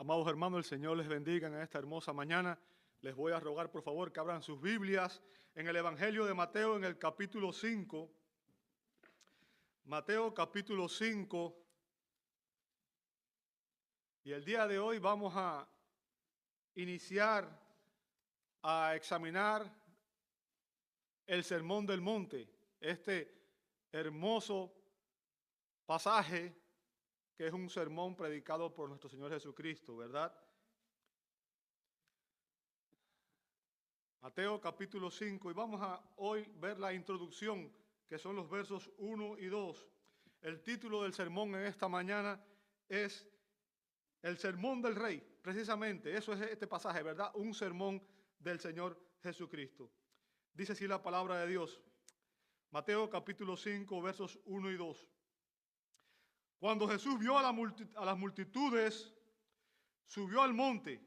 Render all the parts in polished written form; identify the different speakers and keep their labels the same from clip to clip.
Speaker 1: Amados hermanos, el Señor les bendiga en esta hermosa mañana. Les voy a rogar, por favor, que abran sus Biblias en el Evangelio de Mateo, en el capítulo 5. Mateo, capítulo 5. Y el día de hoy vamos a iniciar a examinar el Sermón del Monte, este hermoso pasaje que es un sermón predicado por nuestro Señor Jesucristo, ¿verdad? Mateo capítulo 5, y vamos a hoy ver la introducción, que son los versos 1 y 2. El título del sermón en esta mañana es el Sermón del Rey, precisamente, eso es este pasaje, ¿verdad? Un sermón del Señor Jesucristo. Dice así la palabra de Dios, Mateo capítulo 5, versos 1 y 2. Cuando Jesús vio a las multitudes, subió al monte,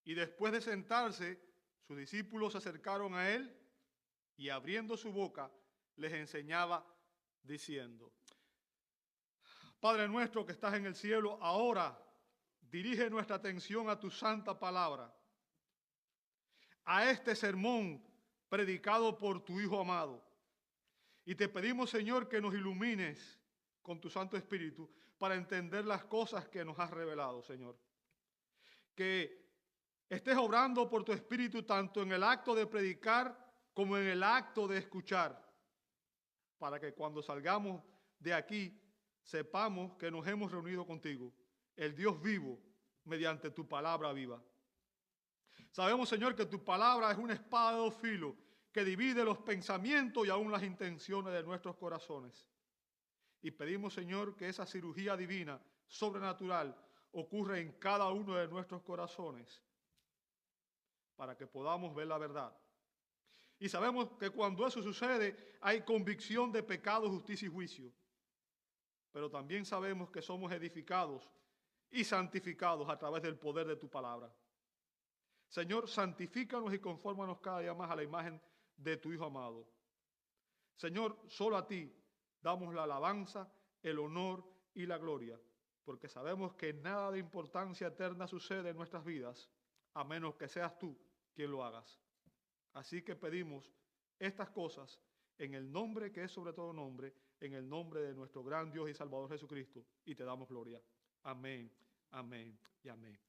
Speaker 1: y después de sentarse, sus discípulos se acercaron a él, y abriendo su boca, les enseñaba diciendo: Padre nuestro que estás en el cielo, ahora dirige nuestra atención a tu santa palabra, a este sermón predicado por tu Hijo amado. Y te pedimos, Señor, que nos ilumines con tu Santo Espíritu para entender las cosas que nos has revelado, Señor. Que estés obrando por tu Espíritu tanto en el acto de predicar como en el acto de escuchar, para que cuando salgamos de aquí sepamos que nos hemos reunido contigo, el Dios vivo, mediante tu palabra viva. Sabemos, Señor, que tu palabra es una espada de dos filos que divide los pensamientos y aún las intenciones de nuestros corazones. Y pedimos, Señor, que esa cirugía divina, sobrenatural, ocurra en cada uno de nuestros corazones para que podamos ver la verdad. Y sabemos que cuando eso sucede hay convicción de pecado, justicia y juicio. Pero también sabemos que somos edificados y santificados a través del poder de tu palabra. Señor, santifícanos y confórmanos cada día más a la imagen de tu Hijo amado. Señor, solo a ti damos la alabanza, el honor y la gloria, porque sabemos que nada de importancia eterna sucede en nuestras vidas, a menos que seas tú quien lo hagas. Así que pedimos estas cosas en el nombre que es sobre todo nombre, en el nombre de nuestro gran Dios y Salvador Jesucristo, y te damos gloria. Amén, amén y amén.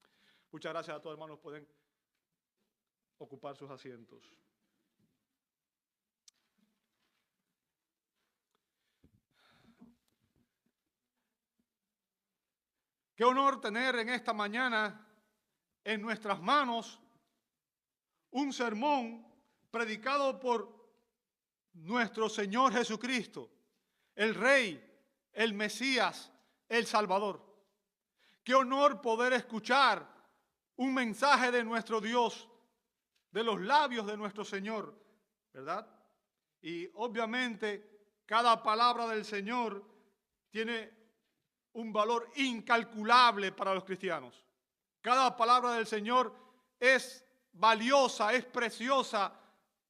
Speaker 1: Muchas gracias a todos, hermanos. Pueden ocupar sus asientos. Qué honor tener en esta mañana en nuestras manos un sermón predicado por nuestro Señor Jesucristo, el Rey, el Mesías, el Salvador. Qué honor poder escuchar un mensaje de nuestro Dios, de los labios de nuestro Señor, ¿verdad? Y obviamente cada palabra del Señor tiene un valor incalculable para los cristianos. Cada palabra del Señor es valiosa, es preciosa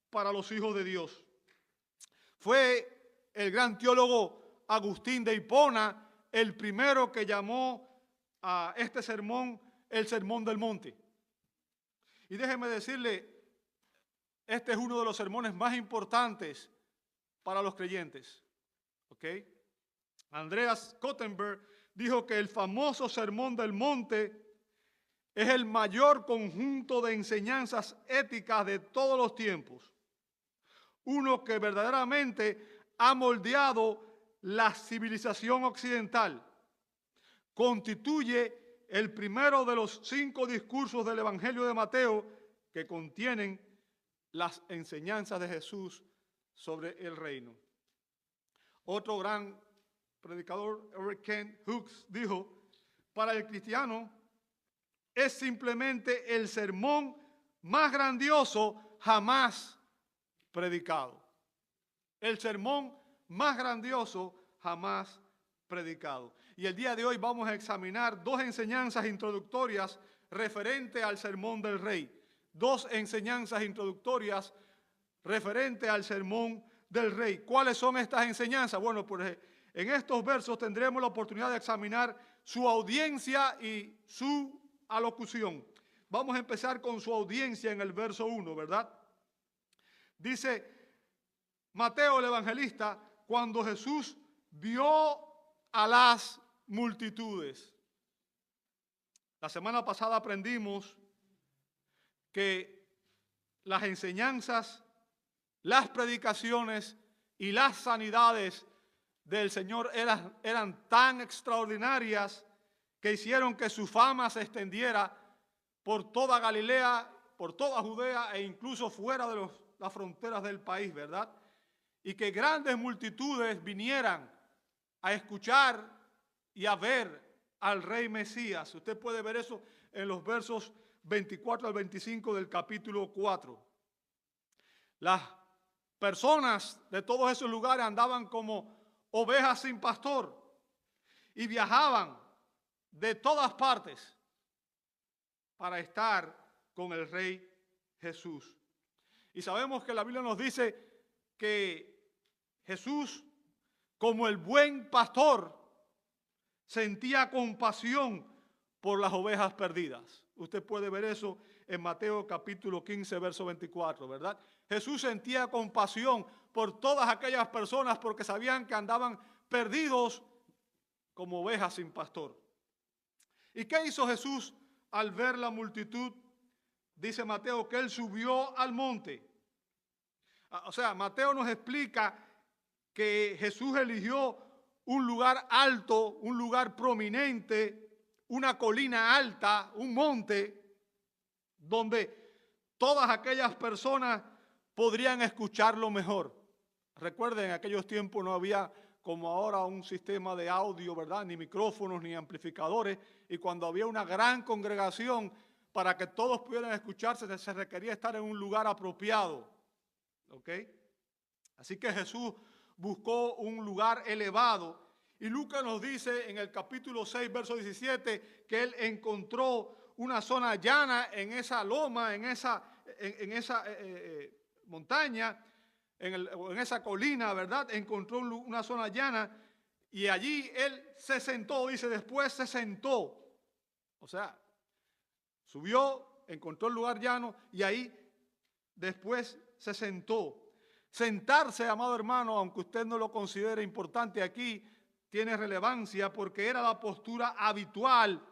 Speaker 1: para los hijos de Dios. Fue el gran teólogo Agustín de Hipona el primero que llamó a este sermón el Sermón del Monte. Y déjeme decirle, este es uno de los sermones más importantes para los creyentes. ¿Ok? Andreas Kottenberg dijo que el famoso Sermón del Monte es el mayor conjunto de enseñanzas éticas de todos los tiempos. Uno que verdaderamente ha moldeado la civilización occidental. Constituye el primero de los 5 discursos del Evangelio de Mateo que contienen las enseñanzas de Jesús sobre el reino. Otro gran predicador, Eric Kent Hughes, dijo: para el cristiano es simplemente el sermón más grandioso jamás predicado. El sermón más grandioso jamás predicado. Y el día de hoy vamos a examinar 2 enseñanzas introductorias referente al sermón del Rey. 2 enseñanzas introductorias referente al sermón del Rey. ¿Cuáles son estas enseñanzas? Bueno, pues en estos versos tendremos la oportunidad de examinar su audiencia y su alocución. Vamos a empezar con su audiencia en el verso 1, ¿verdad? Dice Mateo el evangelista, cuando Jesús vio a las multitudes. La semana pasada aprendimos que las enseñanzas, las predicaciones y las sanidades del Señor eran tan extraordinarias que hicieron que su fama se extendiera por toda Galilea, por toda Judea e incluso fuera de las fronteras del país, ¿verdad? Y que grandes multitudes vinieran a escuchar y a ver al Rey Mesías. Usted puede ver eso en los versos 24 al 25 del capítulo 4. Las personas de todos esos lugares andaban como ovejas sin pastor y viajaban de todas partes para estar con el Rey Jesús. Y sabemos que la Biblia nos dice que Jesús, como el buen pastor, sentía compasión por las ovejas perdidas. Usted puede ver eso en Mateo capítulo 15, verso 24, ¿verdad? Jesús sentía compasión por todas aquellas personas porque sabían que andaban perdidos como ovejas sin pastor. ¿Y qué hizo Jesús al ver la multitud? Dice Mateo que él subió al monte. O sea, Mateo nos explica que Jesús eligió un lugar alto, un lugar prominente, una colina alta, un monte, donde todas aquellas personas podrían escucharlo mejor. Recuerden, en aquellos tiempos no había como ahora un sistema de audio, ¿verdad? Ni micrófonos, ni amplificadores. Y cuando había una gran congregación, para que todos pudieran escucharse, se requería estar en un lugar apropiado. ¿Ok? Así que Jesús buscó un lugar elevado. Y Lucas nos dice en el capítulo 6, verso 17, que él encontró una zona llana en esa loma, en esa montaña, en esa colina, ¿verdad? Encontró una zona llana y allí él se sentó, dice, después se sentó. O sea, subió, encontró el lugar llano y ahí después se sentó. Sentarse, amado hermano, aunque usted no lo considere importante aquí, tiene relevancia porque era la postura habitual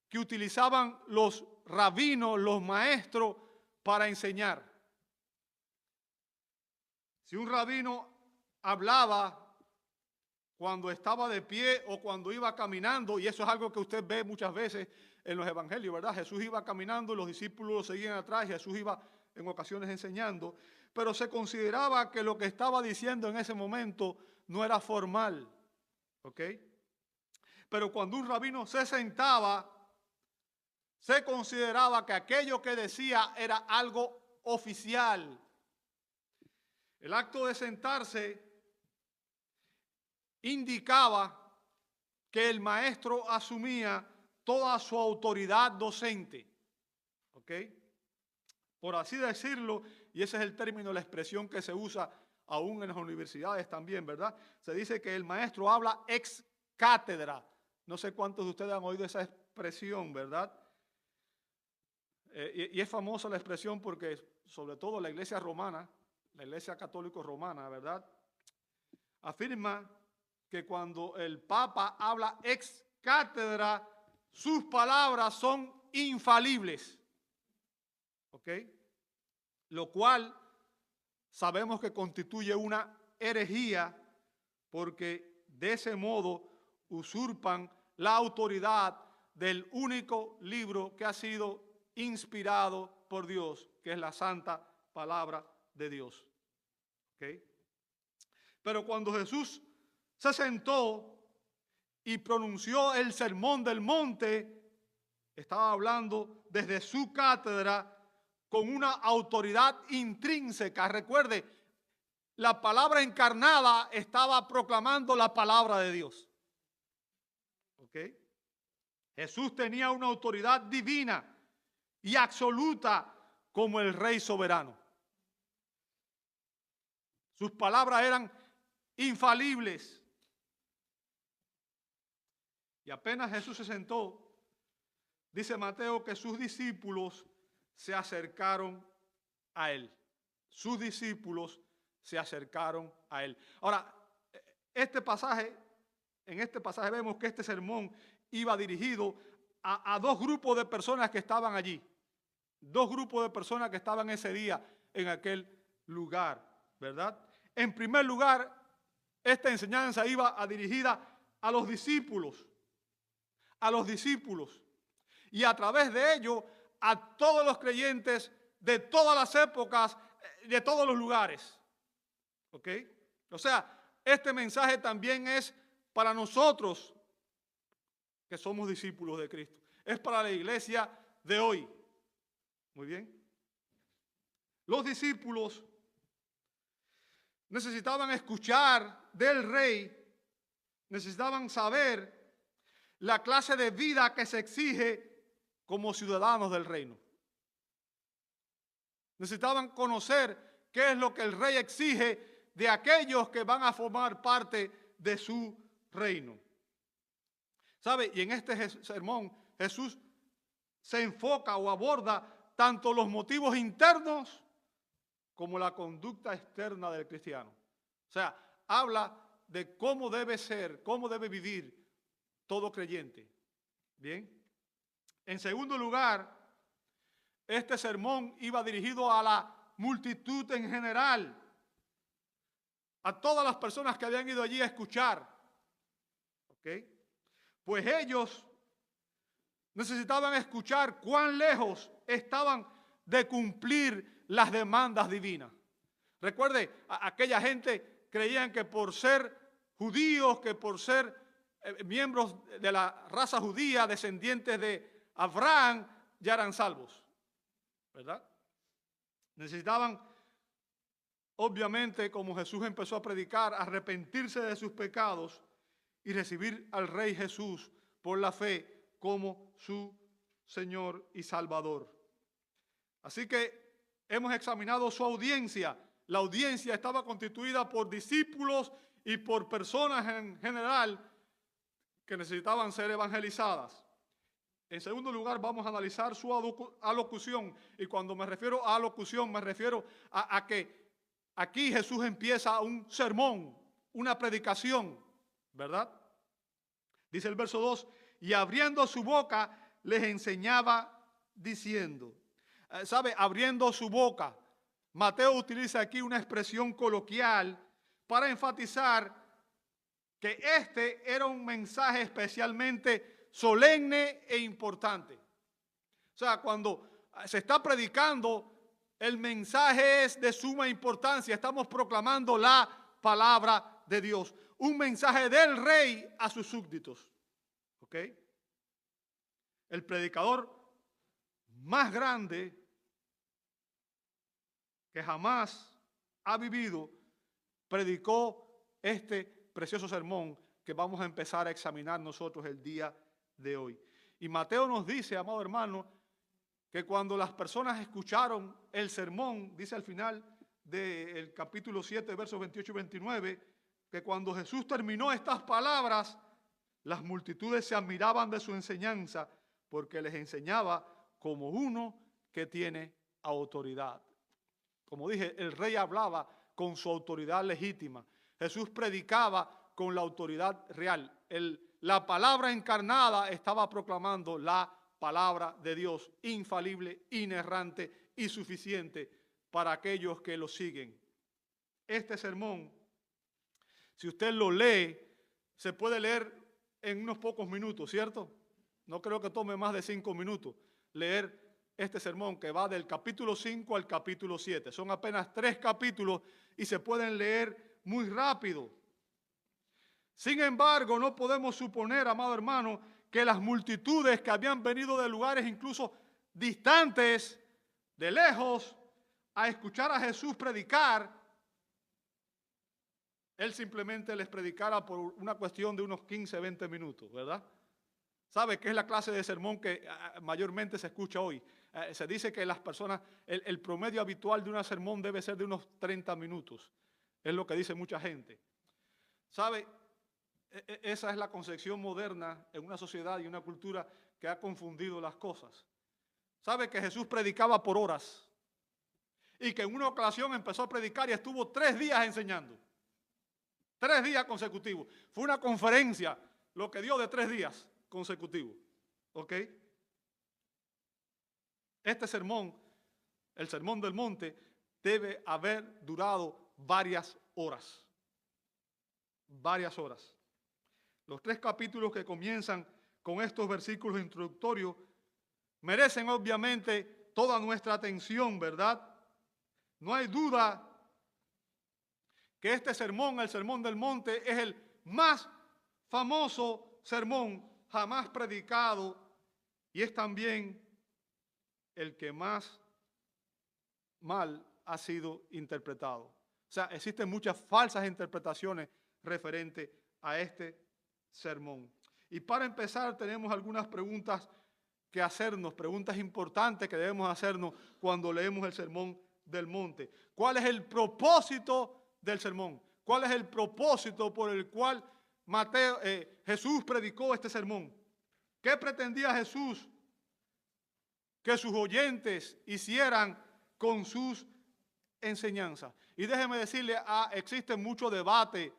Speaker 1: que utilizaban los rabinos, los maestros, para enseñar. Si un rabino hablaba cuando estaba de pie o cuando iba caminando, y eso es algo que usted ve muchas veces en los evangelios, ¿verdad? Jesús iba caminando, los discípulos lo seguían atrás, Jesús iba en ocasiones enseñando, pero se consideraba que lo que estaba diciendo en ese momento no era formal, ¿ok? Pero cuando un rabino se sentaba, se consideraba que aquello que decía era algo oficial. El acto de sentarse indicaba que el maestro asumía toda su autoridad docente, ¿ok? Por así decirlo, y ese es el término, la expresión que se usa aún en las universidades también, ¿verdad? Se dice que el maestro habla ex cátedra. No sé cuántos de ustedes han oído esa expresión, ¿verdad? Y es famosa la expresión porque sobre todo la iglesia romana, la iglesia católica romana, ¿verdad? Afirma que cuando el Papa habla ex cátedra, sus palabras son infalibles. ¿Ok? Lo cual sabemos que constituye una herejía porque de ese modo usurpan la autoridad del único libro que ha sido inspirado por Dios, que es la santa palabra de Dios. ¿Okay? Pero cuando Jesús se sentó y pronunció el sermón del monte, estaba hablando desde su cátedra con una autoridad intrínseca. Recuerde, la palabra encarnada estaba proclamando la palabra de Dios. ¿Ok? Jesús tenía una autoridad divina y absoluta como el Rey soberano. Sus palabras eran infalibles. Y apenas Jesús se sentó, dice Mateo que sus discípulos se acercaron a él. Sus discípulos se acercaron a él. Ahora, en este pasaje vemos que este sermón iba dirigido a dos grupos de personas que estaban allí. Dos grupos de personas que estaban ese día en aquel lugar, ¿verdad? En primer lugar, esta enseñanza iba dirigida a los discípulos. A los discípulos. Y a través de ello, a todos los creyentes de todas las épocas, de todos los lugares. ¿Ok? O sea, este mensaje también es para nosotros que somos discípulos de Cristo. Es para la iglesia de hoy. Muy bien. Los discípulos necesitaban escuchar del rey, necesitaban saber la clase de vida que se exige como ciudadanos del reino. Necesitaban conocer qué es lo que el rey exige de aquellos que van a formar parte de su reino. ¿Sabe? Y en este sermón Jesús se enfoca o aborda tanto los motivos internos como la conducta externa del cristiano. O sea, habla de cómo debe ser, cómo debe vivir todo creyente. Bien. En segundo lugar, este sermón iba dirigido a la multitud en general, a todas las personas que habían ido allí a escuchar. ¿Ok? Pues ellos necesitaban escuchar cuán lejos estaban de cumplir las demandas divinas. Recuerde, aquella gente creían que por ser judíos, que por ser miembros de la raza judía, descendientes de Abraham, ya eran salvos, ¿verdad? Necesitaban, obviamente, como Jesús empezó a predicar, arrepentirse de sus pecados y recibir al Rey Jesús por la fe como su Señor y Salvador. Así que hemos examinado su audiencia. La audiencia estaba constituida por discípulos y por personas en general que necesitaban ser evangelizadas. En segundo lugar, vamos a analizar su alocución. Y cuando me refiero a alocución, me refiero a que aquí Jesús empieza un sermón, una predicación, ¿verdad? Dice el verso 2, y abriendo su boca les enseñaba diciendo. ¿Sabe? Abriendo su boca. Mateo utiliza aquí una expresión coloquial para enfatizar que este era un mensaje especialmente solemne e importante. O sea, cuando se está predicando, el mensaje es de suma importancia. Estamos proclamando la palabra de Dios. Un mensaje del rey a sus súbditos. ¿Ok? El predicador más grande que jamás ha vivido predicó este precioso sermón que vamos a empezar a examinar nosotros el día de hoy. Y Mateo nos dice, amado hermano, que cuando las personas escucharon el sermón, dice al final del capítulo 7, versos 28 y 29, que cuando Jesús terminó estas palabras, las multitudes se admiraban de su enseñanza porque les enseñaba como uno que tiene autoridad. Como dije, el rey hablaba con su autoridad legítima. Jesús predicaba con la autoridad real. La palabra encarnada estaba proclamando la palabra de Dios, infalible, inerrante y suficiente para aquellos que lo siguen. Este sermón, si usted lo lee, se puede leer en unos pocos minutos, ¿cierto? No creo que tome más de 5 minutos leer este sermón que va del capítulo 5 al capítulo 7. Son apenas 3 capítulos y se pueden leer muy rápido. Sin embargo, no podemos suponer, amado hermano, que las multitudes que habían venido de lugares incluso distantes, de lejos, a escuchar a Jesús predicar, Él simplemente les predicara por una cuestión de unos 15, 20 minutos, ¿verdad? ¿Sabe qué es la clase de sermón que mayormente se escucha hoy? Se dice que las personas, el promedio habitual de un sermón debe ser de unos 30 minutos. Es lo que dice mucha gente. ¿Sabe? Esa es la concepción moderna en una sociedad y una cultura que ha confundido las cosas. ¿Sabe que Jesús predicaba por horas? Y que en una ocasión empezó a predicar y estuvo 3 días enseñando. 3 días consecutivos. Fue una conferencia lo que dio de 3 días consecutivos. ¿Ok? Este sermón, el Sermón del Monte, debe haber durado varias horas. Varias horas. Los 3 capítulos que comienzan con estos versículos introductorios merecen obviamente toda nuestra atención, ¿verdad? No hay duda que este sermón, el Sermón del Monte, es el más famoso sermón jamás predicado y es también el que más mal ha sido interpretado. O sea, existen muchas falsas interpretaciones referentes a este sermón. Y para empezar tenemos algunas preguntas que hacernos, preguntas importantes que debemos hacernos cuando leemos el Sermón del Monte. ¿Cuál es el propósito del sermón? ¿Cuál es el propósito por el cual Jesús predicó este sermón? ¿Qué pretendía Jesús que sus oyentes hicieran con sus enseñanzas? Y déjeme decirle, existe mucho debate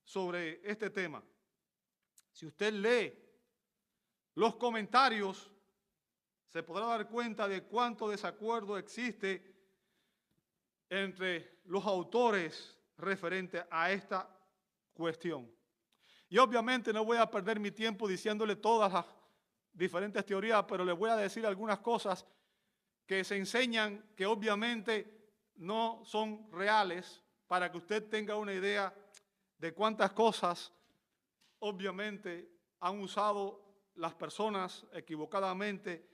Speaker 1: sobre este tema. Si usted lee los comentarios, se podrá dar cuenta de cuánto desacuerdo existe entre los autores referente a esta cuestión. Y obviamente no voy a perder mi tiempo diciéndole todas las diferentes teorías, pero les voy a decir algunas cosas que se enseñan que obviamente no son reales para que usted tenga una idea de cuántas cosas obviamente han usado las personas equivocadamente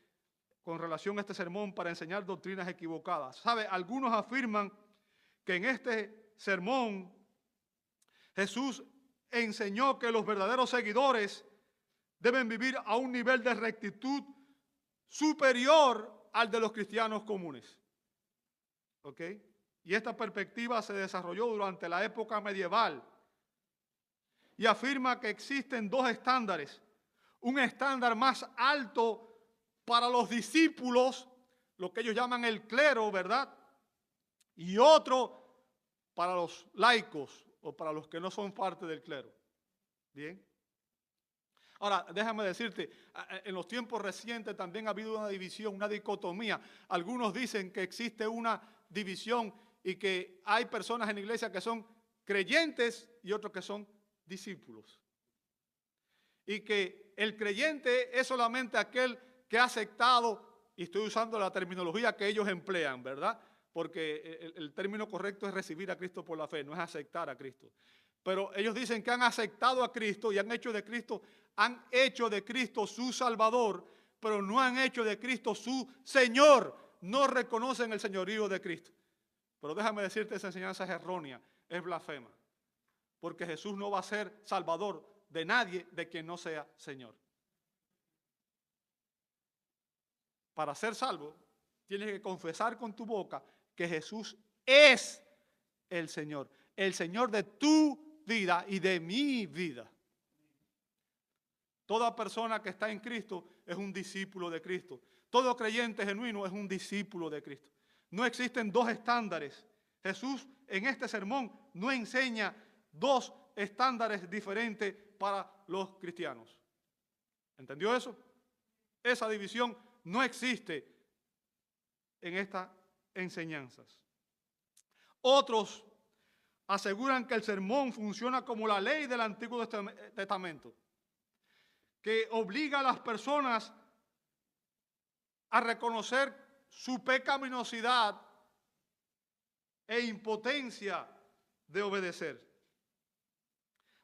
Speaker 1: con relación a este sermón para enseñar doctrinas equivocadas. ¿Sabe? Algunos afirman que en este sermón Jesús enseñó que los verdaderos seguidores deben vivir a un nivel de rectitud superior al de los cristianos comunes. ¿Ok? Y esta perspectiva se desarrolló durante la época medieval y afirma que existen 2 estándares. Un estándar más alto para los discípulos, lo que ellos llaman el clero, ¿verdad? Y otro para los laicos o para los que no son parte del clero. Bien. Ahora, déjame decirte, en los tiempos recientes también ha habido una división, una dicotomía. Algunos dicen que existe una división y que hay personas en la iglesia que son creyentes y otros que son discípulos. Y que el creyente es solamente aquel que ha aceptado, y estoy usando la terminología que ellos emplean, ¿verdad? Porque el término correcto es recibir a Cristo por la fe, no es aceptar a Cristo. Pero ellos dicen que han aceptado a Cristo y han hecho de Cristo su Salvador, pero no han hecho de Cristo su Señor. No reconocen el señorío de Cristo. Pero déjame decirte, esa enseñanza es errónea, es blasfema. Porque Jesús no va a ser Salvador de nadie de quien no sea Señor. Para ser salvo, tienes que confesar con tu boca que Jesús es el Señor de tu vida y de mi vida. Toda persona que está en Cristo es un discípulo de Cristo. Todo creyente genuino es un discípulo de Cristo. No existen 2 estándares. Jesús en este sermón no enseña 2 estándares diferentes para los cristianos. ¿Entendió eso? Esa división no existe en estas enseñanzas. Otros aseguran que el sermón funciona como la ley del Antiguo Testamento, que obliga a las personas a reconocer su pecaminosidad e impotencia de obedecer.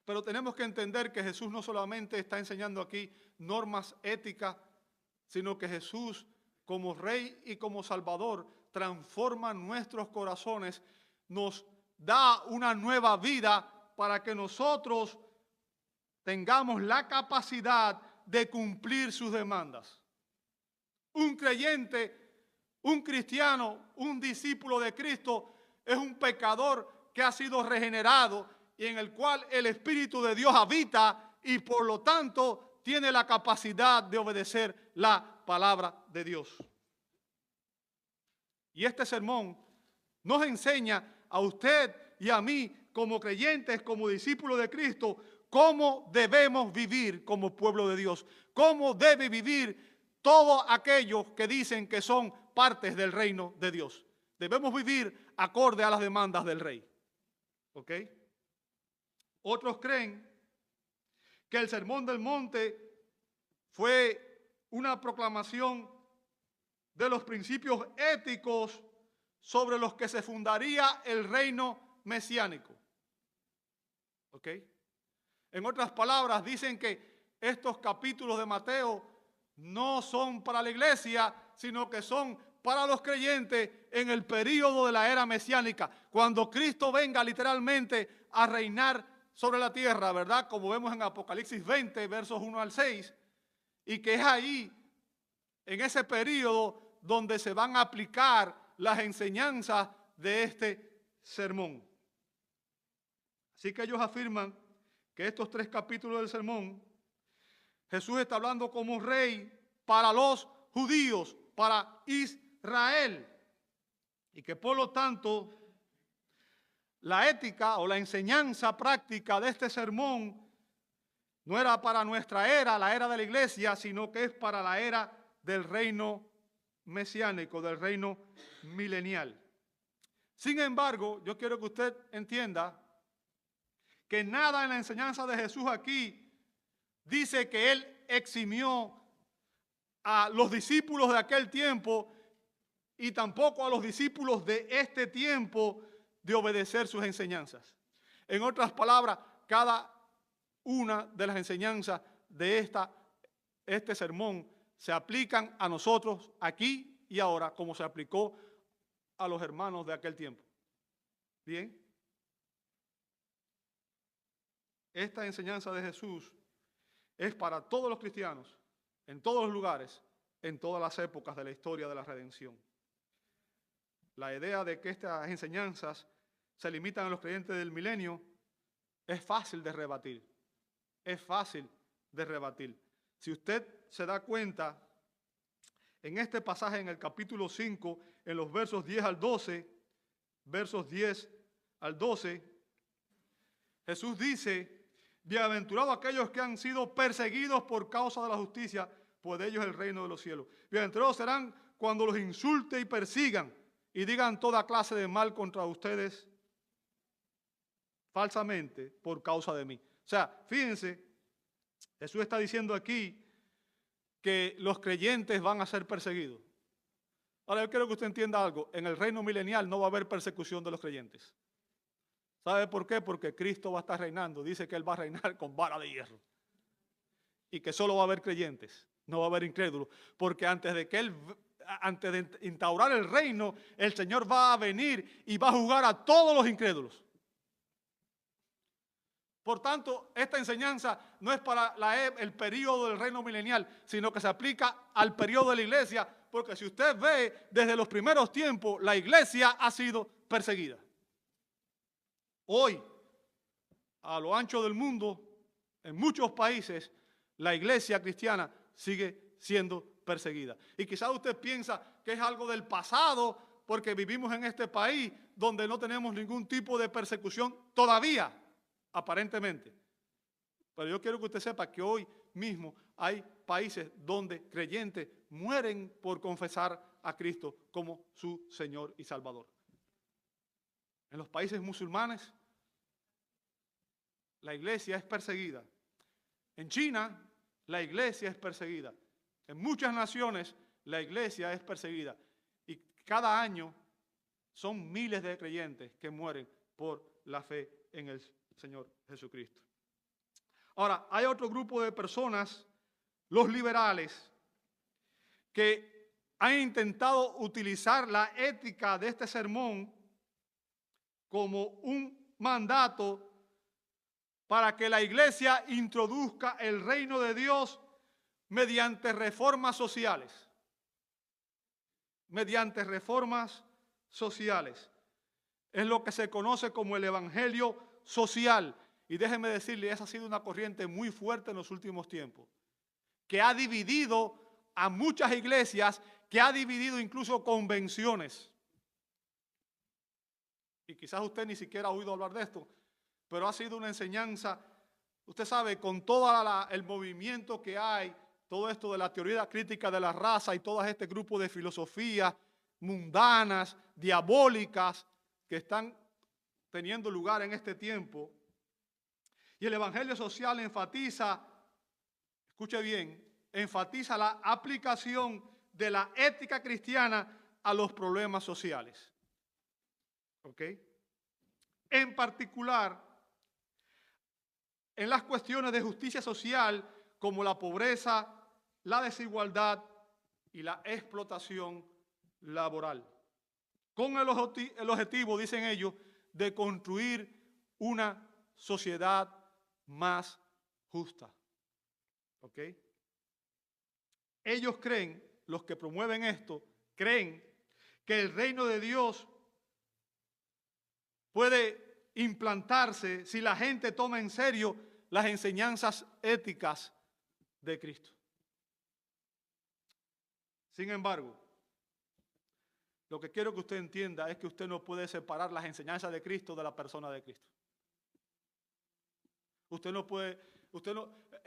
Speaker 1: Pero tenemos que entender que Jesús no solamente está enseñando aquí normas éticas, sino que Jesús, como Rey y como Salvador, transforma nuestros corazones, nos da una nueva vida para que nosotros tengamos la capacidad de cumplir sus demandas. Un creyente, un cristiano, un discípulo de Cristo es un pecador que ha sido regenerado y en el cual el Espíritu de Dios habita y por lo tanto tiene la capacidad de obedecer la palabra de Dios. Y este sermón nos enseña a usted y a mí como creyentes, como discípulos de Cristo, cómo debemos vivir como pueblo de Dios, cómo debe vivir todos aquellos que dicen que son partes del reino de Dios. Debemos vivir acorde a las demandas del rey. ¿Ok? Otros creen que el Sermón del Monte fue una proclamación de los principios éticos sobre los que se fundaría el reino mesiánico. ¿Ok? En otras palabras, dicen que estos capítulos de Mateo no son para la iglesia, sino que son para los creyentes en el período de la era mesiánica, cuando Cristo venga literalmente a reinar sobre la tierra, ¿verdad? Como vemos en Apocalipsis 20, versos 1 al 6, y que es ahí, en ese período, donde se van a aplicar las enseñanzas de este sermón. Así que ellos afirman que estos 3 capítulos del sermón, Jesús está hablando como rey para los judíos, para Israel, y que por lo tanto la ética o la enseñanza práctica de este sermón no era para nuestra era, la era de la iglesia, sino que es para la era del reino mesiánico, del reino milenial. Sin embargo, yo quiero que usted entienda que nada en la enseñanza de Jesús aquí dice que Él eximió a los discípulos de aquel tiempo y tampoco a los discípulos de este tiempo de obedecer sus enseñanzas. En otras palabras, cada una de las enseñanzas de este sermón se aplican a nosotros aquí y ahora como se aplicó a los hermanos de aquel tiempo. Bien. Esta enseñanza de Jesús es para todos los cristianos, en todos los lugares, en todas las épocas de la historia de la redención. La idea de que estas enseñanzas se limitan a los creyentes del milenio es fácil de rebatir. Es fácil de rebatir. Si usted se da cuenta, en este pasaje, en el capítulo 5, en los versos 10 al 12, versos 10 al 12, Jesús dice: bienaventurados aquellos que han sido perseguidos por causa de la justicia, pues de ellos es el reino de los cielos. Bienaventurados serán cuando los insulten y persigan y digan toda clase de mal contra ustedes falsamente por causa de mí. O sea, fíjense, Jesús está diciendo aquí que los creyentes van a ser perseguidos. Ahora yo quiero que usted entienda algo. En el reino milenial no va a haber persecución de los creyentes. ¿Sabe por qué? Porque Cristo va a estar reinando. Dice que Él va a reinar con vara de hierro. Y que solo va a haber creyentes, no va a haber incrédulos. Porque antes de instaurar el reino, el Señor va a venir y va a juzgar a todos los incrédulos. Por tanto, esta enseñanza no es para el periodo del reino milenial, sino que se aplica al periodo de la iglesia, porque si usted ve, desde los primeros tiempos, la iglesia ha sido perseguida. Hoy, a lo ancho del mundo, en muchos países, la iglesia cristiana sigue siendo perseguida. Y quizás usted piensa que es algo del pasado, porque vivimos en este país donde no tenemos ningún tipo de persecución todavía, aparentemente. Pero yo quiero que usted sepa que hoy mismo hay países donde creyentes mueren por confesar a Cristo como su Señor y Salvador. En los países musulmanes, la iglesia es perseguida. En China, la iglesia es perseguida. En muchas naciones, la iglesia es perseguida. Y cada año son miles de creyentes que mueren por la fe en el Señor Jesucristo. Ahora, hay otro grupo de personas, los liberales, que han intentado utilizar la ética de este sermón como un mandato para que la iglesia introduzca el reino de Dios mediante reformas sociales. Mediante reformas sociales. Es lo que se conoce como el evangelio social. Y déjenme decirle, esa ha sido una corriente muy fuerte en los últimos tiempos, que ha dividido a muchas iglesias, que ha dividido incluso convenciones. Y quizás usted ni siquiera ha oído hablar de esto, pero ha sido una enseñanza, usted sabe, con todo el movimiento que hay, todo esto de la teoría crítica de la raza y todo este grupo de filosofías mundanas, diabólicas, que están teniendo lugar en este tiempo. Y el evangelio social enfatiza, escuche bien, enfatiza la aplicación de la ética cristiana a los problemas sociales. ¿Ok? En particular, en las cuestiones de justicia social, como la pobreza, la desigualdad y la explotación laboral. Con el objetivo, dicen ellos, de construir una sociedad más justa. ¿Ok? Ellos creen, los que promueven esto, creen que el reino de Dios puede implantarse si la gente toma en serio las enseñanzas éticas de Cristo. Sin embargo, lo que quiero que usted entienda es que usted no puede separar las enseñanzas de Cristo de la persona de Cristo.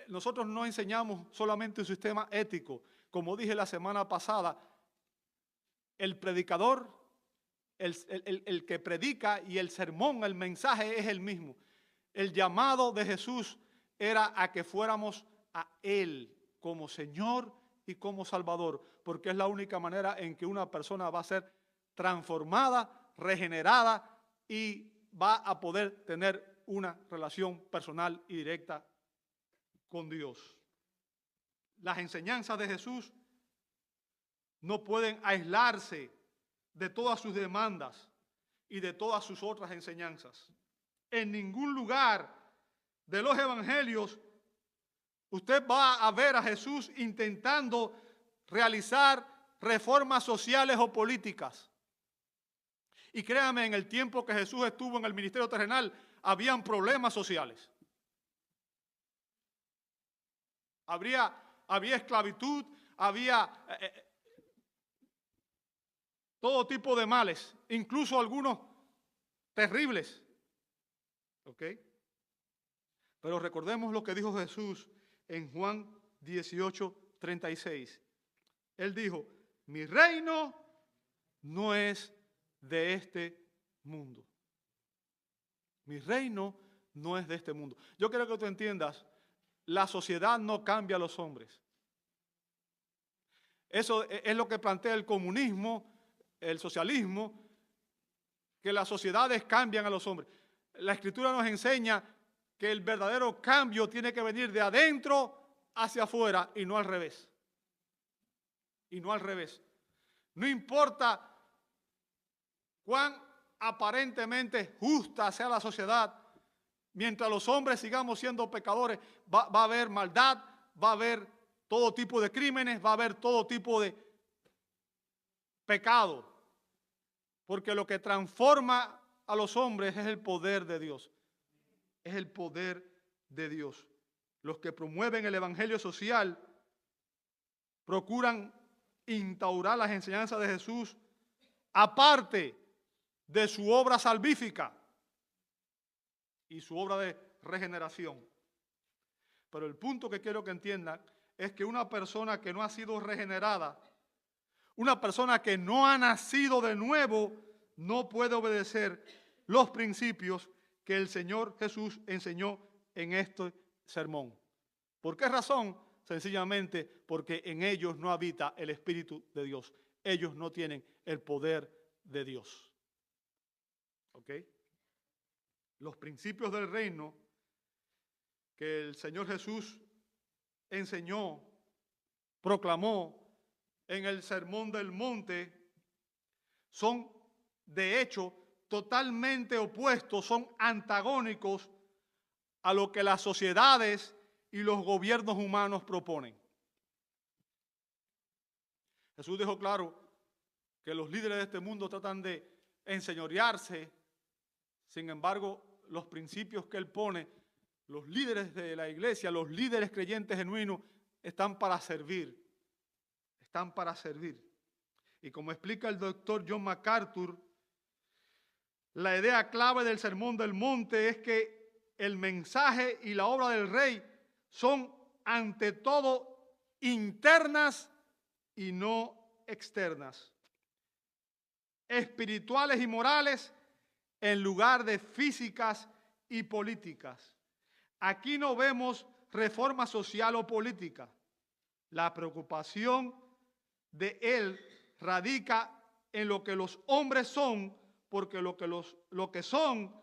Speaker 1: Nosotros no enseñamos solamente un sistema ético. Como dije la semana pasada, el predicador, el que predica y el sermón, el mensaje es el mismo. El llamado de Jesús era a que fuéramos a Él como Señor y como Salvador, porque es la única manera en que una persona va a ser transformada, regenerada y va a poder tener una relación personal y directa con Dios. Las enseñanzas de Jesús no pueden aislarse de todas sus demandas y de todas sus otras enseñanzas. En ningún lugar de los evangelios usted va a ver a Jesús intentando realizar reformas sociales o políticas. Y créame, en el tiempo que Jesús estuvo en el ministerio terrenal, habían problemas sociales. Había esclavitud, había todo tipo de males, incluso algunos terribles. ¿Ok? Pero recordemos lo que dijo Jesús en Juan 18:36. Él dijo, mi reino no es de este mundo. Mi reino no es de este mundo. Yo quiero que tú entiendas, la sociedad no cambia a los hombres. Eso es lo que plantea el comunismo, el socialismo, que las sociedades cambian a los hombres. La Escritura nos enseña que el verdadero cambio tiene que venir de adentro hacia afuera y no al revés. Y no al revés. No importa cuán aparentemente justa sea la sociedad, mientras los hombres sigamos siendo pecadores, va a haber maldad, va a haber todo tipo de crímenes, va a haber todo tipo de pecado. Porque lo que transforma a los hombres es el poder de Dios. Es el poder de Dios. Los que promueven el evangelio social procuran instaurar las enseñanzas de Jesús aparte de su obra salvífica y su obra de regeneración. Pero el punto que quiero que entiendan es que una persona que no ha sido regenerada, una persona que no ha nacido de nuevo, no puede obedecer los principios que el Señor Jesús enseñó en este sermón. ¿Por qué razón? Sencillamente porque en ellos no habita el Espíritu de Dios. Ellos no tienen el poder de Dios. ¿Ok? Los principios del reino que el Señor Jesús enseñó, proclamó en el Sermón del Monte, son de hecho totalmente opuestos, son antagónicos a lo que las sociedades y los gobiernos humanos proponen. Jesús dejó claro que los líderes de este mundo tratan de enseñorearse, sin embargo, los principios que él pone, los líderes de la iglesia, los líderes creyentes genuinos, están para servir. Están para servir. Y como explica el doctor John MacArthur, la idea clave del Sermón del Monte es que el mensaje y la obra del Rey son ante todo internas y no externas, espirituales y morales en lugar de físicas y políticas. Aquí no vemos reforma social o política. La preocupación de él radica en lo que los hombres son, porque lo que son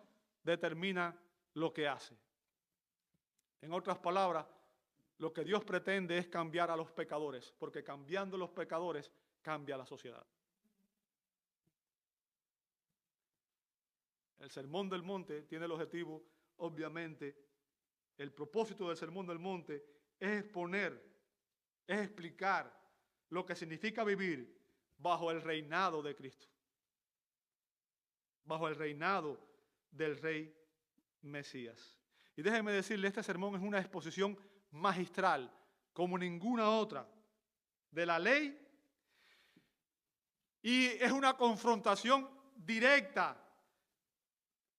Speaker 1: determina lo que hacen. En otras palabras, lo que Dios pretende es cambiar a los pecadores, porque cambiando los pecadores cambia la sociedad. El Sermón del Monte tiene el objetivo, obviamente, el propósito del Sermón del Monte es exponer, es explicar lo que significa vivir bajo el reinado de Cristo, bajo el reinado del Rey Mesías. Y déjeme decirle, este sermón es una exposición magistral, como ninguna otra, de la ley, y es una confrontación directa,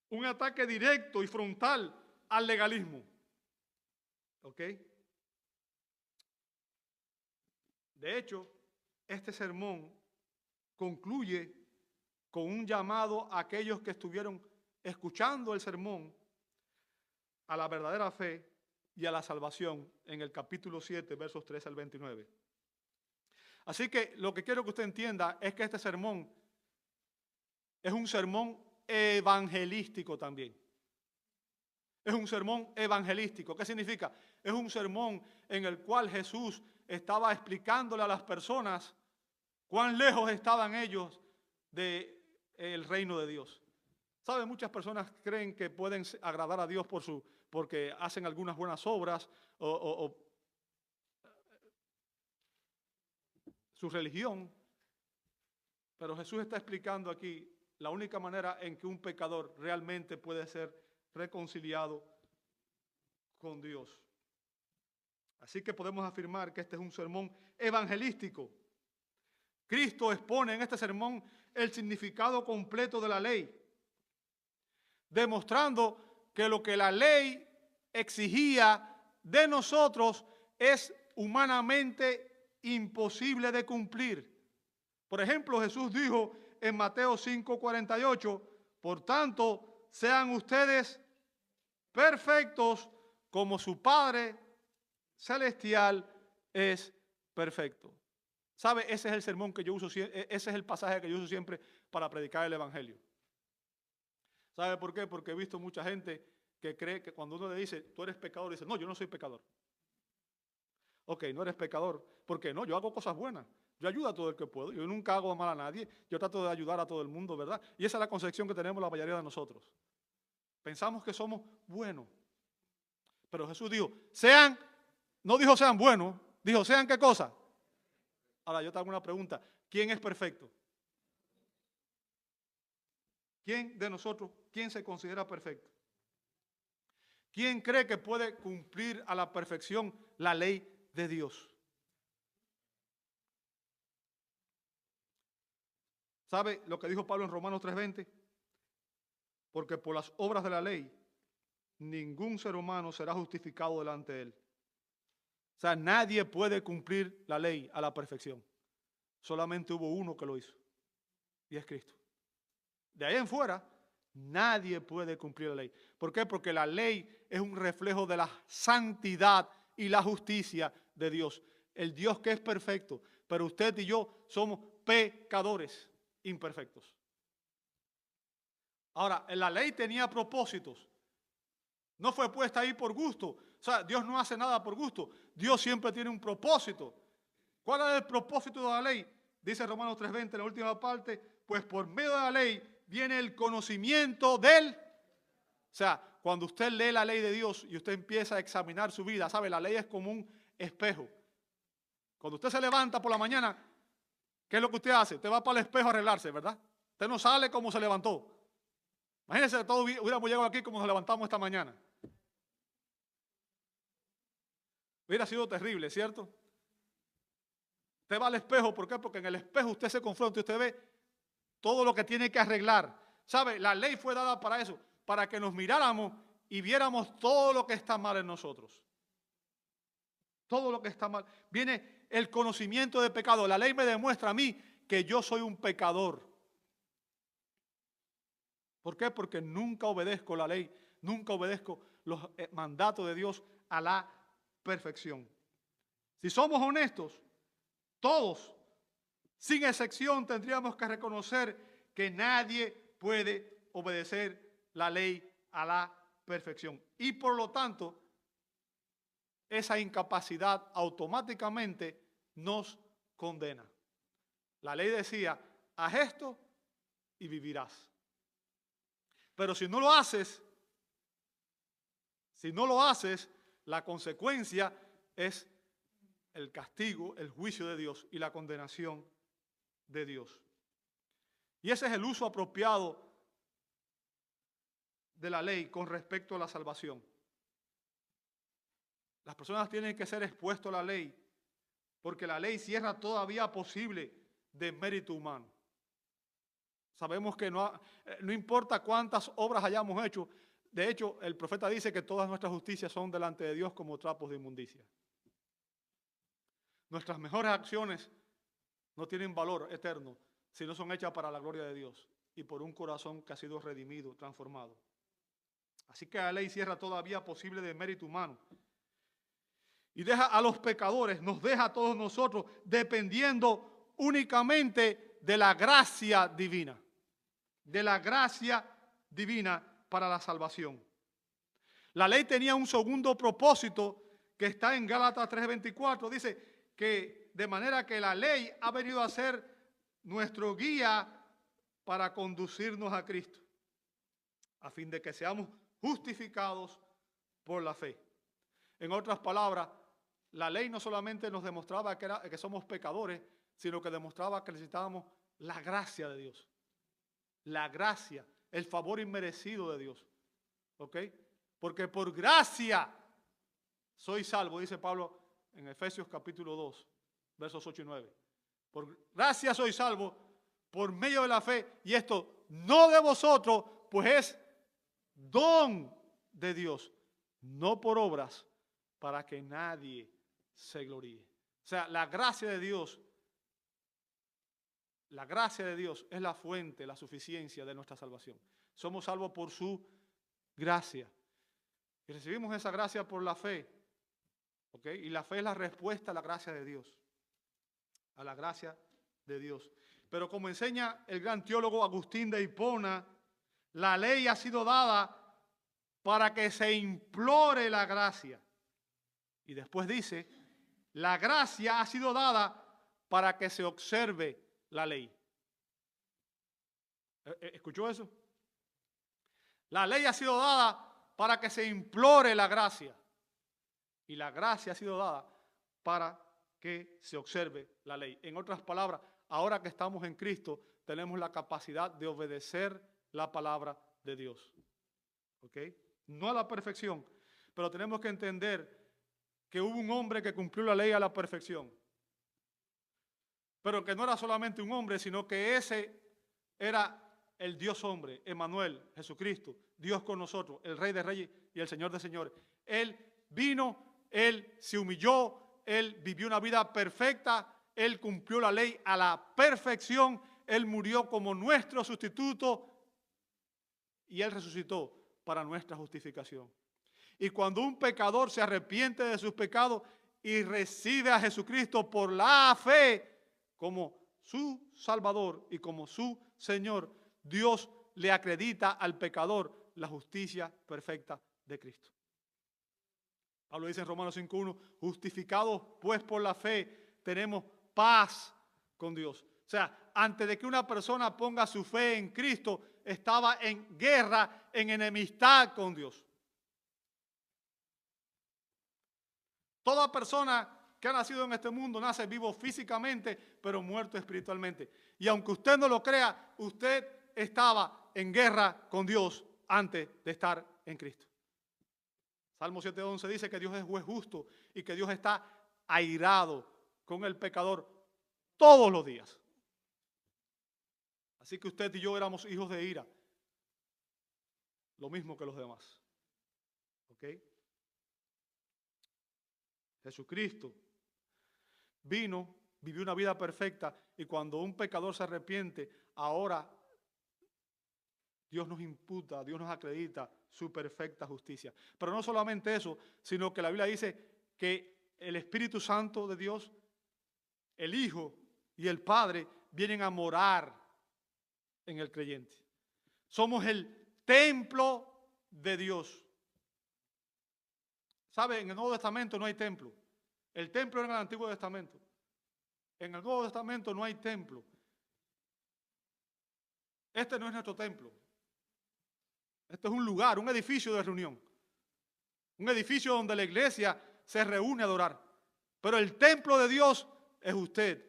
Speaker 1: un ataque directo y frontal al legalismo. ¿Ok? De hecho, este sermón concluye con un llamado a aquellos que estuvieron escuchando el sermón a la verdadera fe y a la salvación en el capítulo 7, versos 3 al 29. Así que lo que quiero que usted entienda es que este sermón es un sermón evangelístico también. Es un sermón evangelístico. ¿Qué significa? Es un sermón en el cual Jesús estaba explicándole a las personas cuán lejos estaban ellos del reino de Dios. ¿Sabe? Muchas personas creen que pueden agradar a Dios porque hacen algunas buenas obras o su religión. Pero Jesús está explicando aquí la única manera en que un pecador realmente puede ser reconciliado con Dios. Así que podemos afirmar que este es un sermón evangelístico. Cristo expone en este sermón el significado completo de la ley, demostrando que lo que la ley exigía de nosotros es humanamente imposible de cumplir. Por ejemplo, Jesús dijo en Mateo 5:48, por tanto, sean ustedes perfectos como su Padre celestial es perfecto. ¿Sabe? Ese es el sermón que yo uso, ese es el pasaje que yo uso siempre para predicar el evangelio. ¿Sabe por qué? Porque he visto mucha gente que cree que cuando uno le dice, tú eres pecador, dice, no, yo no soy pecador. Ok, no eres pecador. ¿Por qué? No, yo hago cosas buenas. Yo ayudo a todo el que puedo. Yo nunca hago mal a nadie. Yo trato de ayudar a todo el mundo, ¿verdad? Y esa es la concepción que tenemos la mayoría de nosotros. Pensamos que somos buenos. Pero Jesús dijo, no dijo sean buenos, dijo sean qué cosa. Ahora yo te hago una pregunta. ¿Quién es perfecto? ¿Quién de nosotros, quién se considera perfecto? ¿Quién cree que puede cumplir a la perfección la ley de Dios? ¿Sabe lo que dijo Pablo en Romanos 3:20? Porque por las obras de la ley, ningún ser humano será justificado delante de él. O sea, nadie puede cumplir la ley a la perfección. Solamente hubo uno que lo hizo, y es Cristo. De ahí en fuera, nadie puede cumplir la ley. ¿Por qué? Porque la ley es un reflejo de la santidad y la justicia de Dios. El Dios que es perfecto, pero usted y yo somos pecadores imperfectos. Ahora, la ley tenía propósitos. No fue puesta ahí por gusto. O sea, Dios no hace nada por gusto. Dios siempre tiene un propósito. ¿Cuál es el propósito de la ley? Dice Romanos 3:20 en la última parte, pues por medio de la ley viene el conocimiento del... O sea, cuando usted lee la ley de Dios y usted empieza a examinar su vida, ¿sabe? La ley es como un espejo. Cuando usted se levanta por la mañana, ¿qué es lo que usted hace? Usted va para el espejo a arreglarse, ¿verdad? Usted no sale como se levantó. Imagínense que todos hubiéramos llegado aquí como nos levantamos esta mañana. Hubiera sido terrible, ¿cierto? Usted va al espejo, ¿por qué? Porque en el espejo usted se confronta y usted ve todo lo que tiene que arreglar. ¿Sabe? La ley fue dada para eso, para que nos miráramos y viéramos todo lo que está mal en nosotros. Todo lo que está mal. Viene el conocimiento de pecado. La ley me demuestra a mí que yo soy un pecador. ¿Por qué? Porque nunca obedezco la ley, nunca obedezco los mandatos de Dios a la perfección. Si somos honestos, todos, sin excepción, tendríamos que reconocer que nadie puede obedecer la ley a la perfección. Y por lo tanto, esa incapacidad automáticamente nos condena. La ley decía, haz esto y vivirás. Pero si no lo haces, la consecuencia es el castigo, el juicio de Dios y la condenación de Dios. Y ese es el uso apropiado de la ley con respecto a la salvación. Las personas tienen que ser expuestas a la ley, porque la ley cierra toda vía posible de mérito humano. Sabemos que no importa cuántas obras hayamos hecho, de hecho, el profeta dice que todas nuestras justicias son delante de Dios como trapos de inmundicia. Nuestras mejores acciones no tienen valor eterno si no son hechas para la gloria de Dios y por un corazón que ha sido redimido, transformado. Así que la ley cierra toda vía posible de mérito humano y deja a los pecadores, nos deja a todos nosotros dependiendo únicamente de la gracia divina, de la gracia divina para la salvación. La ley tenía un segundo propósito que está en Gálatas 3:24, dice que de manera que la ley ha venido a ser nuestro guía para conducirnos a Cristo, a fin de que seamos justificados por la fe. En otras palabras, la ley no solamente nos demostraba que somos pecadores, sino que demostraba que necesitábamos la gracia de Dios. La gracia, el favor inmerecido de Dios. ¿Ok? Porque por gracia soy salvo, dice Pablo en Efesios capítulo 2, versos 8 y 9. Por gracia soy salvo por medio de la fe, y esto no de vosotros, pues es don de Dios, no por obras, para que nadie se gloríe. O sea, la gracia de Dios es la fuente, la suficiencia de nuestra salvación. Somos salvos por su gracia. Y recibimos esa gracia por la fe. ¿Ok? Y la fe es la respuesta a la gracia de Dios. A la gracia de Dios. Pero como enseña el gran teólogo Agustín de Hipona, la ley ha sido dada para que se implore la gracia. Y después dice, la gracia ha sido dada para que se observe la ley. ¿Escuchó eso? La ley ha sido dada para que se implore la gracia. Y la gracia ha sido dada para que se observe la ley. En otras palabras, ahora que estamos en Cristo, tenemos la capacidad de obedecer la palabra de Dios. ¿Ok? No a la perfección, pero tenemos que entender que hubo un hombre que cumplió la ley a la perfección. Pero que no era solamente un hombre, sino que ese era el Dios hombre, Emmanuel, Jesucristo, Dios con nosotros, el Rey de Reyes y el Señor de Señores. Él vino, Él se humilló, Él vivió una vida perfecta, Él cumplió la ley a la perfección, Él murió como nuestro sustituto y Él resucitó para nuestra justificación. Y cuando un pecador se arrepiente de sus pecados y recibe a Jesucristo por la fe como su Salvador y como su Señor, Dios le acredita al pecador la justicia perfecta de Cristo. Pablo dice en Romanos 5:1, justificados pues por la fe, tenemos paz con Dios. O sea, antes de que una persona ponga su fe en Cristo, estaba en guerra, en enemistad con Dios. Toda persona que ha nacido en este mundo nace vivo físicamente, pero muerto espiritualmente. Y aunque usted no lo crea, usted estaba en guerra con Dios antes de estar en Cristo. Salmo 7:11 dice que Dios es juez justo y que Dios está airado con el pecador todos los días. Así que usted y yo éramos hijos de ira, lo mismo que los demás. ¿Ok? Jesucristo vino, vivió una vida perfecta y cuando un pecador se arrepiente, ahora Dios nos imputa, Dios nos acredita su perfecta justicia. Pero no solamente eso, sino que la Biblia dice que el Espíritu Santo de Dios, el Hijo y el Padre vienen a morar en el creyente. Somos el templo de Dios. ¿Sabe? En el Nuevo Testamento no hay templo. El templo era en el Antiguo Testamento. En el Nuevo Testamento no hay templo. Este no es nuestro templo. Este es un lugar, un edificio de reunión. Un edificio donde la iglesia se reúne a adorar. Pero el templo de Dios es usted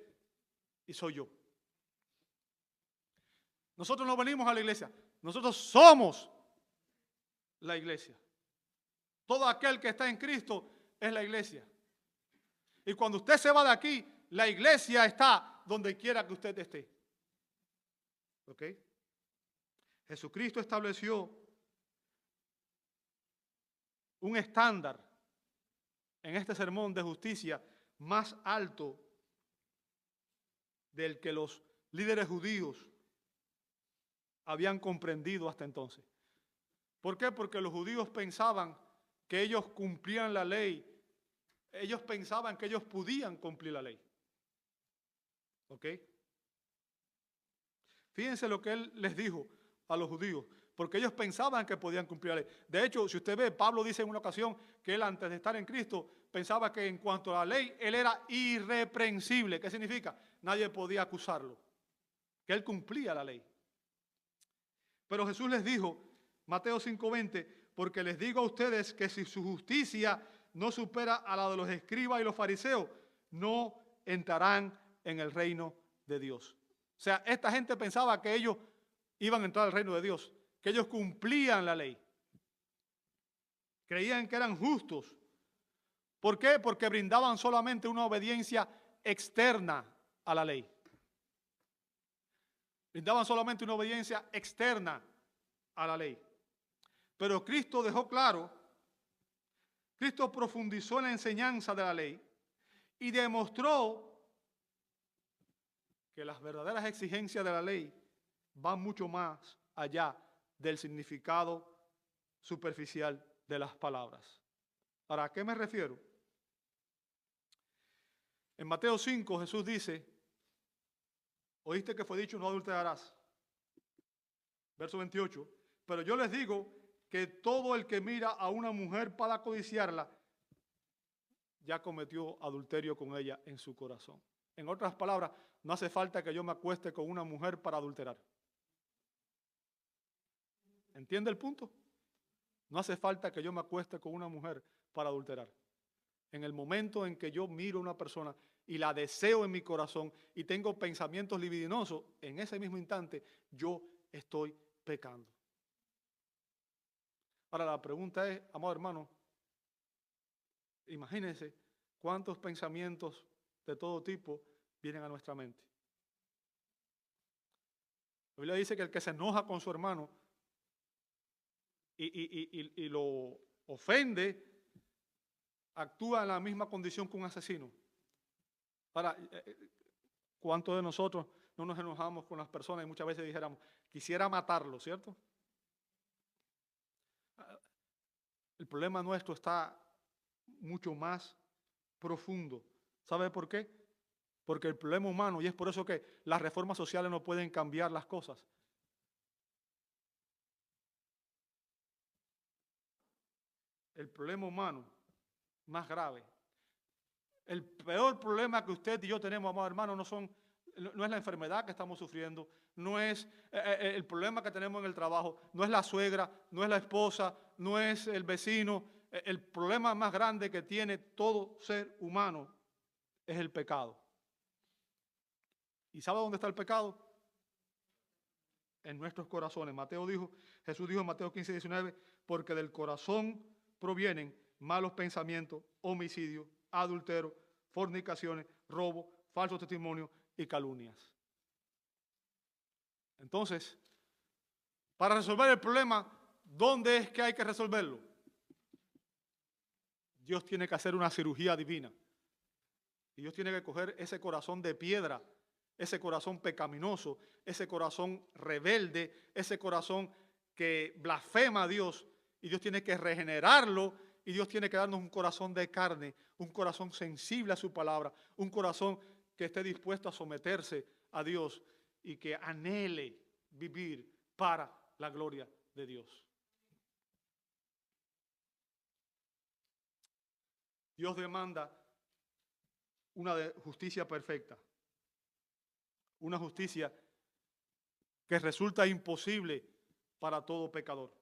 Speaker 1: y soy yo. Nosotros no venimos a la iglesia. Nosotros somos la iglesia. Todo aquel que está en Cristo es la iglesia. Y cuando usted se va de aquí, la iglesia está donde quiera que usted esté. ¿Ok? Jesucristo estableció un estándar en este sermón de justicia más alto del que los líderes judíos habían comprendido hasta entonces. ¿Por qué? Porque los judíos pensaban que ellos cumplían la ley. Ellos pensaban que ellos podían cumplir la ley. ¿Ok? Fíjense lo que él les dijo a los judíos, porque ellos pensaban que podían cumplir la ley. De hecho, si usted ve, Pablo dice en una ocasión que él antes de estar en Cristo pensaba que en cuanto a la ley, él era irreprensible. ¿Qué significa? Nadie podía acusarlo, que él cumplía la ley. Pero Jesús les dijo, Mateo 5:20, porque les digo a ustedes que si su justicia no supera a la de los escribas y los fariseos, no entrarán en el reino de Dios. O sea, esta gente pensaba que ellos iban a entrar al reino de Dios, que ellos cumplían la ley. Creían que eran justos. ¿Por qué? Porque brindaban solamente una obediencia externa a la ley. Brindaban solamente una obediencia externa a la ley. Pero Cristo dejó claro, Cristo profundizó en la enseñanza de la ley y demostró que las verdaderas exigencias de la ley van mucho más allá del significado superficial de las palabras. ¿Para ¿a qué me refiero? En Mateo 5 Jesús dice, oíste que fue dicho, no adulterarás. Verso 28, pero yo les digo que todo el que mira a una mujer para codiciarla, ya cometió adulterio con ella en su corazón. En otras palabras, no hace falta que yo me acueste con una mujer para adulterar. ¿Entiende el punto? No hace falta que yo me acueste con una mujer para adulterar. En el momento en que yo miro a una persona y la deseo en mi corazón y tengo pensamientos libidinosos, en ese mismo instante yo estoy pecando. Ahora la pregunta es, amado hermano, imagínense cuántos pensamientos de todo tipo vienen a nuestra mente. La Biblia dice que el que se enoja con su hermano y lo ofende, actúa en la misma condición que un asesino. Ahora, ¿cuántos de nosotros no nos enojamos con las personas y muchas veces dijéramos, quisiera matarlo, ¿cierto? El problema nuestro está mucho más profundo. ¿Sabe por qué? Porque el problema humano, y es por eso que las reformas sociales no pueden cambiar las cosas. El problema humano más grave, el peor problema que usted y yo tenemos, amado hermano, no es la enfermedad que estamos sufriendo, no es el problema que tenemos en el trabajo, no es la suegra, no es la esposa, no es el vecino. El problema más grande que tiene todo ser humano es el pecado. ¿Y sabe dónde está el pecado? en nuestros corazones. Jesús dijo en Mateo 15:19, porque del corazón provienen malos pensamientos, homicidios, adulterio, fornicaciones, robo, falso testimonio y calumnias. Entonces, para resolver el problema, ¿dónde es que hay que resolverlo? Dios tiene que hacer una cirugía divina. Y Dios tiene que coger ese corazón de piedra, ese corazón pecaminoso, ese corazón rebelde, ese corazón que blasfema a Dios, y Dios tiene que regenerarlo, y Dios tiene que darnos un corazón de carne, un corazón sensible a su palabra, un corazón que esté dispuesto a someterse a Dios y que anhele vivir para la gloria de Dios. Dios demanda una justicia perfecta, una justicia que resulta imposible para todo pecador.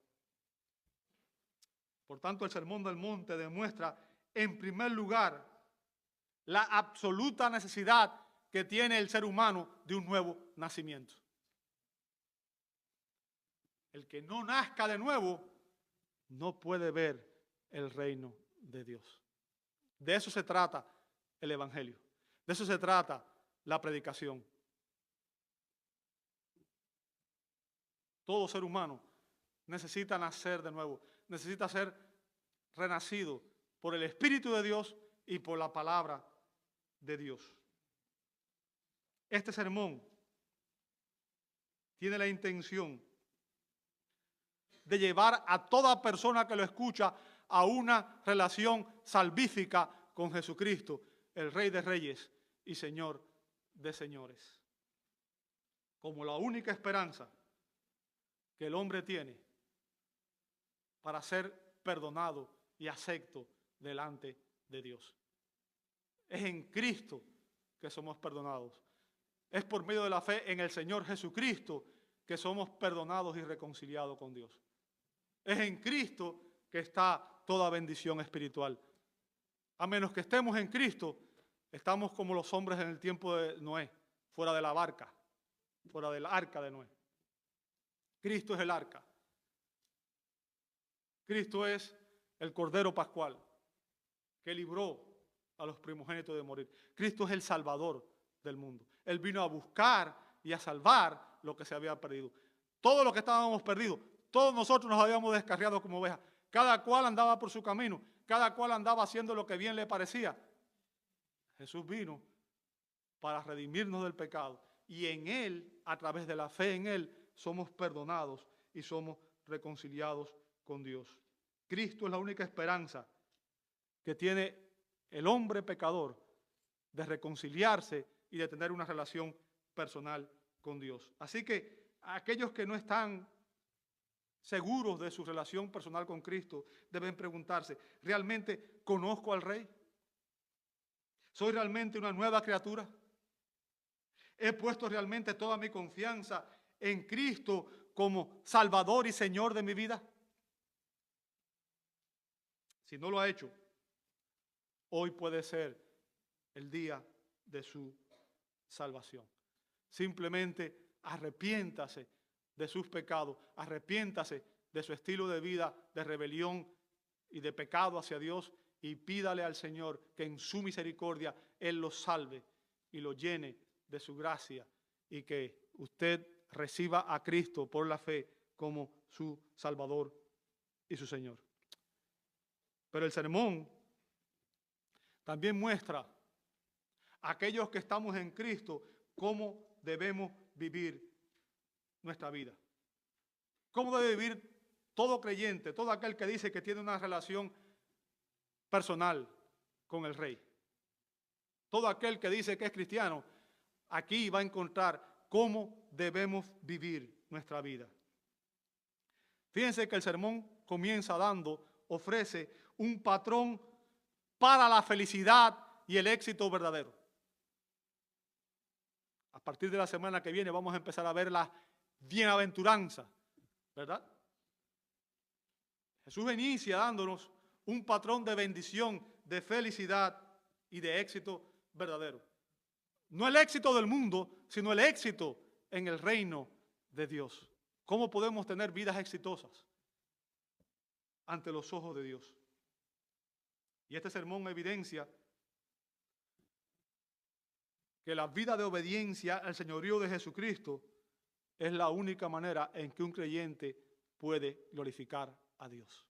Speaker 1: Por tanto, el Sermón del Monte demuestra, en primer lugar, la absoluta necesidad que tiene el ser humano de un nuevo nacimiento. El que no nazca de nuevo no puede ver el reino de Dios. De eso se trata el Evangelio. De eso se trata la predicación. Todo ser humano necesita nacer de nuevo, necesita ser renacido por el Espíritu de Dios y por la palabra de Dios. Este sermón tiene la intención de llevar a toda persona que lo escucha a una relación salvífica con Jesucristo, el Rey de Reyes y Señor de Señores, como la única esperanza que el hombre tiene para ser perdonado y acepto delante de Dios. Es en Cristo que somos perdonados. Es por medio de la fe en el Señor Jesucristo que somos perdonados y reconciliados con Dios. Es en Cristo que está toda bendición espiritual. A menos que estemos en Cristo, estamos como los hombres en el tiempo de Noé, fuera de la barca, fuera del arca de Noé. Cristo es el arca. Cristo es el Cordero Pascual que libró a los primogénitos de morir. Cristo es el Salvador del mundo. Él vino a buscar y a salvar lo que se había perdido. Todo lo que estábamos perdidos, todos nosotros nos habíamos descarriado como ovejas. Cada cual andaba por su camino, cada cual andaba haciendo lo que bien le parecía. Jesús vino para redimirnos del pecado y en Él, a través de la fe en Él, somos perdonados y somos reconciliados con Dios. Cristo es la única esperanza que tiene el hombre pecador de reconciliarse y de tener una relación personal con Dios. Así que aquellos que no están seguros de su relación personal con Cristo deben preguntarse, ¿realmente conozco al Rey? ¿Soy realmente una nueva criatura? ¿He puesto realmente toda mi confianza en Cristo como Salvador y Señor de mi vida? Si no lo ha hecho, hoy puede ser el día de su salvación. Simplemente arrepiéntase de sus pecados, arrepiéntase de su estilo de vida de rebelión y de pecado hacia Dios y pídale al Señor que en su misericordia Él lo salve y lo llene de su gracia y que usted reciba a Cristo por la fe como su Salvador y su Señor. Pero el sermón también muestra a aquellos que estamos en Cristo cómo debemos vivir nuestra vida. Cómo debe vivir todo creyente, todo aquel que dice que tiene una relación personal con el Rey. Todo aquel que dice que es cristiano, aquí va a encontrar cómo debemos vivir nuestra vida. Fíjense que el sermón ofrece un patrón para la felicidad y el éxito verdadero. A partir de la semana que viene vamos a empezar a ver la bienaventuranza, ¿verdad? Jesús inicia dándonos un patrón de bendición, de felicidad y de éxito verdadero. No el éxito del mundo, sino el éxito en el reino de Dios. ¿Cómo podemos tener vidas exitosas ante los ojos de Dios? Y este sermón evidencia que la vida de obediencia al señorío de Jesucristo es la única manera en que un creyente puede glorificar a Dios.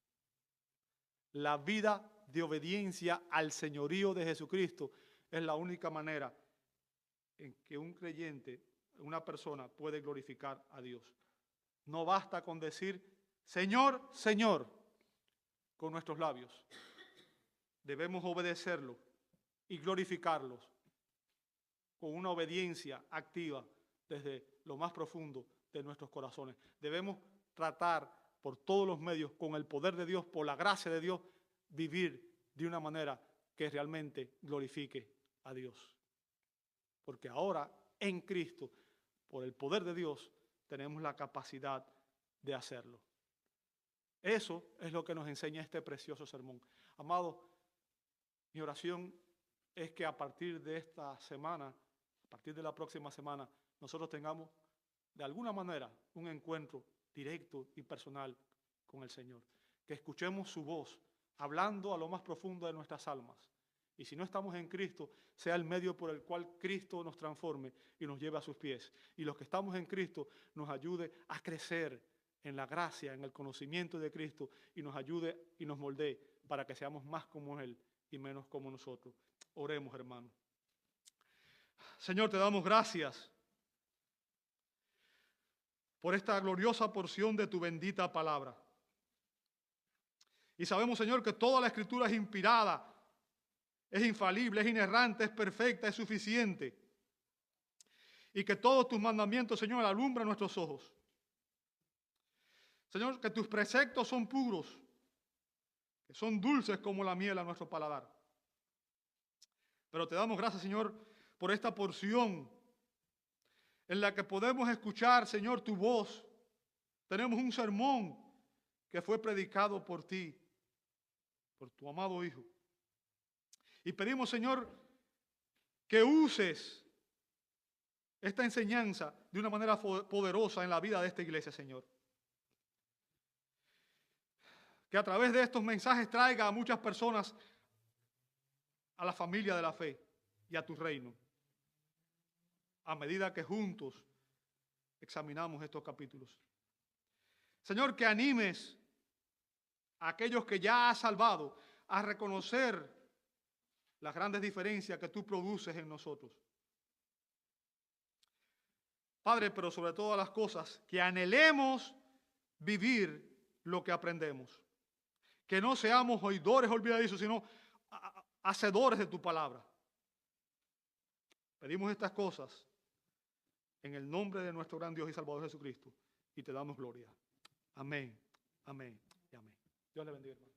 Speaker 1: La vida de obediencia al señorío de Jesucristo es la única manera en que un creyente, una persona, puede glorificar a Dios. No basta con decir, Señor, Señor, con nuestros labios. Debemos obedecerlo y glorificarlos con una obediencia activa desde lo más profundo de nuestros corazones. Debemos tratar por todos los medios, con el poder de Dios, por la gracia de Dios, vivir de una manera que realmente glorifique a Dios. Porque ahora, en Cristo, por el poder de Dios, tenemos la capacidad de hacerlo. Eso es lo que nos enseña este precioso sermón. Amado, mi oración es que a partir de esta semana, a partir de la próxima semana, nosotros tengamos de alguna manera un encuentro directo y personal con el Señor. Que escuchemos su voz hablando a lo más profundo de nuestras almas. Y si no estamos en Cristo, sea el medio por el cual Cristo nos transforme y nos lleve a sus pies. Y los que estamos en Cristo nos ayude a crecer en la gracia, en el conocimiento de Cristo, y nos ayude y nos moldee para que seamos más como Él y menos como nosotros. Oremos, hermanos. Señor, te damos gracias por esta gloriosa porción de tu bendita palabra. Y sabemos, Señor, que toda la Escritura es inspirada, es infalible, es inerrante, es perfecta, es suficiente. Y que todos tus mandamientos, Señor, alumbran nuestros ojos. Señor, que tus preceptos son puros, que son dulces como la miel a nuestro paladar. Pero te damos gracias, Señor, por esta porción en la que podemos escuchar, Señor, tu voz. Tenemos un sermón que fue predicado por ti, por tu amado Hijo. Y pedimos, Señor, que uses esta enseñanza de una manera poderosa en la vida de esta iglesia, Señor. Que a través de estos mensajes traiga a muchas personas a la familia de la fe y a tu reino. A medida que juntos examinamos estos capítulos. Señor, que animes a aquellos que ya has salvado a reconocer las grandes diferencias que tú produces en nosotros. Padre, pero sobre todas las cosas, que anhelemos vivir lo que aprendemos. Que no seamos oidores olvidadizos, sino hacedores de tu palabra. Pedimos estas cosas en el nombre de nuestro gran Dios y Salvador Jesucristo y te damos gloria. Amén, amén y amén. Dios le bendiga, hermano.